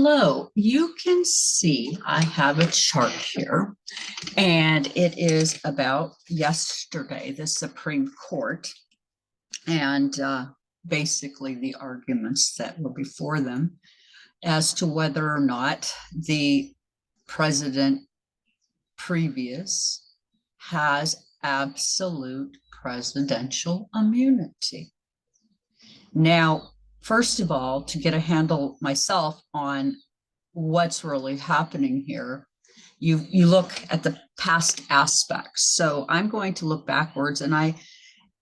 Hello, you can see I have a chart here, and it is about yesterday, the Supreme Court, and basically the arguments that were before them as to whether or not the president previous has absolute presidential immunity. Now, first of all, to get a handle myself on what's really happening here, you look at the past aspects. So I'm going to look backwards, and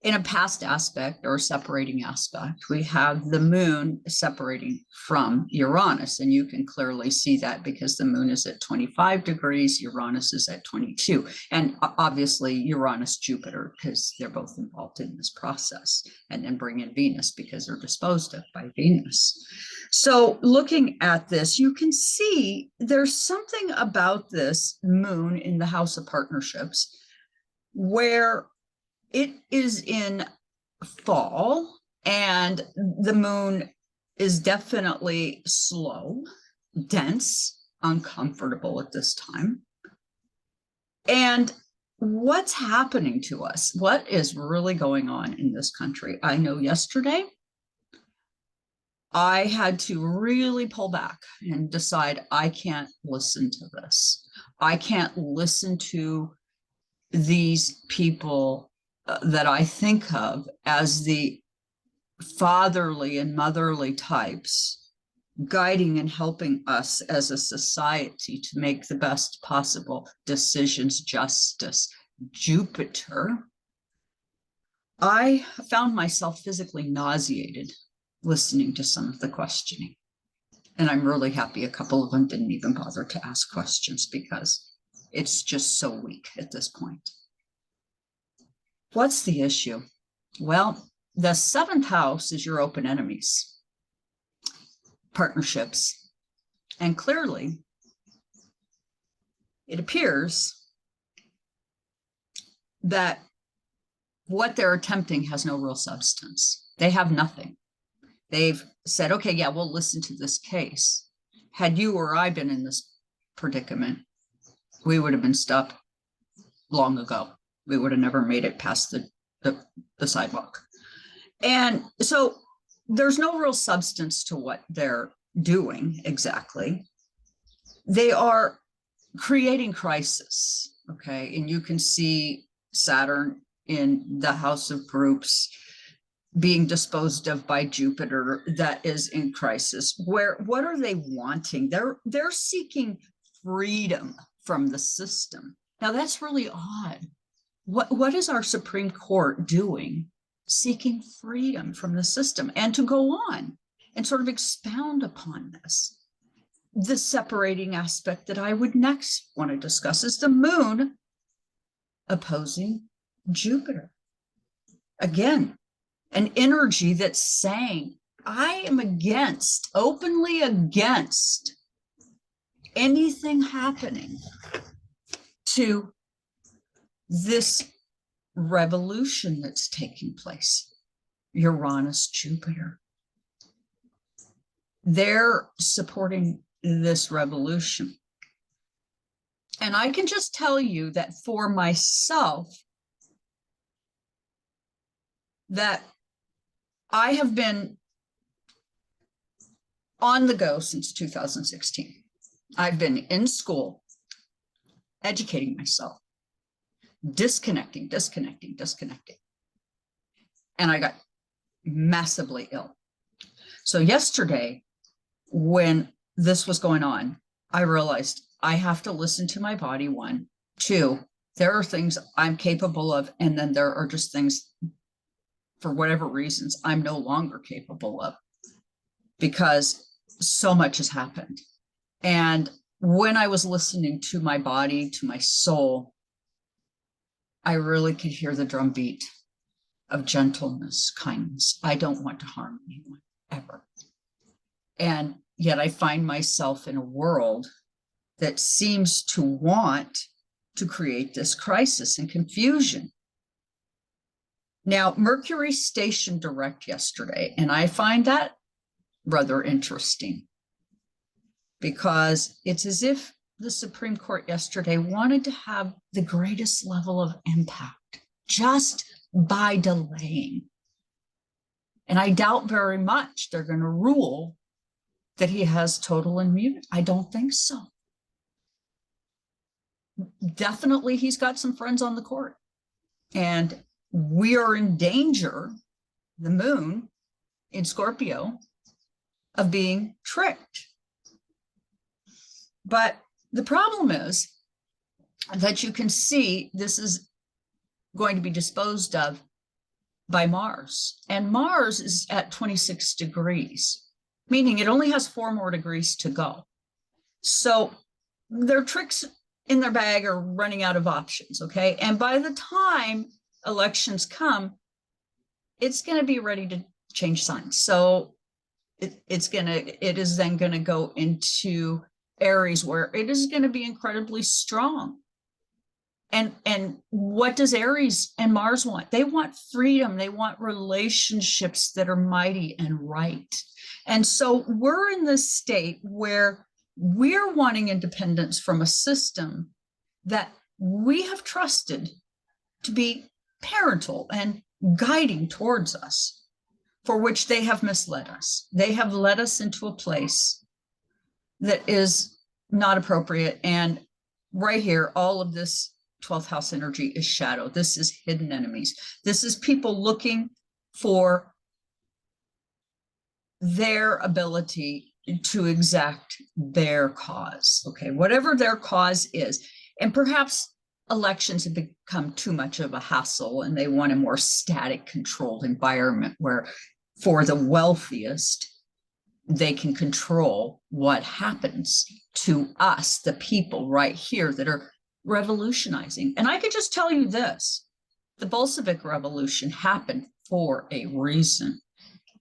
in a past aspect or separating aspect, we have the moon separating from Uranus, and you can clearly see that because the moon is at 25 degrees, Uranus is at 22, and obviously Uranus, Jupiter, because they're both involved in this process, and then bring in Venus because they're disposed of by Venus. So looking at this, you can see there's something about this moon in the house of partnerships where it is in fall, and the moon is definitely slow, dense, uncomfortable at this time. And what's happening to us? What is really going on in this country? I know yesterday I had to really pull back and decide I can't listen to this. I can't listen to these people that I think of as the fatherly and motherly types, guiding and helping us as a society to make the best possible decisions, justice, Jupiter. I found myself physically nauseated listening to some of the questioning. And I'm really happy a couple of them didn't even bother to ask questions because it's just so weak at this point. What's the issue? Well, the seventh house is your open enemies, partnerships, and clearly it appears that what they're attempting has no real substance. They have nothing. They've said, okay, yeah, we'll listen to this case. Had you or I been in this predicament, we would have been stopped long ago. We would have never made it past the sidewalk. And so there's no real substance to what they're doing exactly. They are creating crisis, okay? And you can see Saturn in the house of groups being disposed of by Jupiter that is in crisis. What are they wanting? They're seeking freedom from the system. Now that's really odd. What is our Supreme Court doing? Seeking freedom from the system, and to go on and sort of expound upon this. The separating aspect that I would next want to discuss is the moon opposing Jupiter. Again, an energy that's saying, I am openly against anything happening to this revolution that's taking place. Uranus, Jupiter. They're supporting this revolution. And I can just tell you that for myself, that I have been on the go since 2016. I've been in school, educating myself, disconnecting. And I got massively ill. So yesterday, when this was going on, I realized I have to listen to my body, one. Two, there are things I'm capable of, and then there are just things, for whatever reasons, I'm no longer capable of because so much has happened. And when I was listening to my body, to my soul, I really could hear the drumbeat of gentleness, kindness. I don't want to harm anyone, ever. And yet I find myself in a world that seems to want to create this crisis and confusion. Now, Mercury stationed direct yesterday, and I find that rather interesting because it's as if the Supreme Court yesterday wanted to have the greatest level of impact just by delaying. And I doubt very much they're going to rule that he has total immunity. I don't think so. Definitely, he's got some friends on the court. And we are in danger, the moon in Scorpio, of being tricked. But the problem is that you can see this is going to be disposed of by Mars. And Mars is at 26 degrees, meaning it only has 4 more degrees to go. So their tricks in their bag are running out of options, okay? And by the time elections come, it's going to be ready to change signs. So it is then going to go into Aries, where it is going to be incredibly strong. And what does Aries and Mars want? They want freedom. They want relationships that are mighty and right. And so we're in this state where we're wanting independence from a system that we have trusted to be parental and guiding towards us, for which they have misled us. They have led us into a place that is not appropriate. And right here, all of this 12th house energy is shadow. This is hidden enemies. This is people looking for their ability to exact their cause, okay, whatever their cause is. And perhaps elections have become too much of a hassle and they want a more static, controlled environment where for the wealthiest, they can control what happens to us, the people right here that are revolutionizing. And I can just tell you this, the Bolshevik Revolution happened for a reason.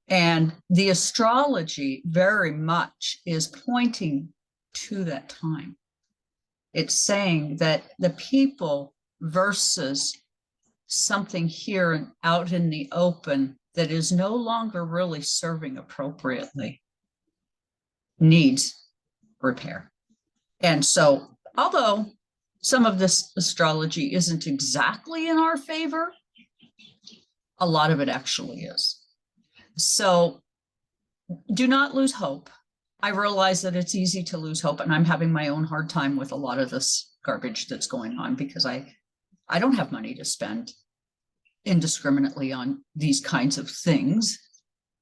And the astrology very much is pointing to that time. It's saying that the people versus something here and out in the open that is no longer really serving appropriately needs repair. And so, although some of this astrology isn't exactly in our favor, a lot of it actually is. So do not lose hope. I realize that it's easy to lose hope, and I'm having my own hard time with a lot of this garbage that's going on because I don't have money to spend indiscriminately on these kinds of things.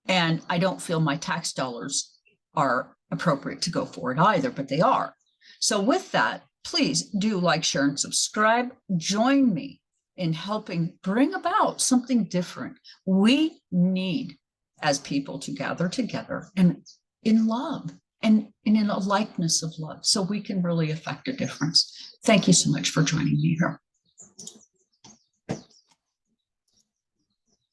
And I don't feel my tax dollars are appropriate to go for it either, but they are. So with that, please do like, share, and subscribe. Join me in helping bring about something different. We need, as people, to gather together and in love and in a likeness of love so we can really affect a difference. Thank you so much for joining me here.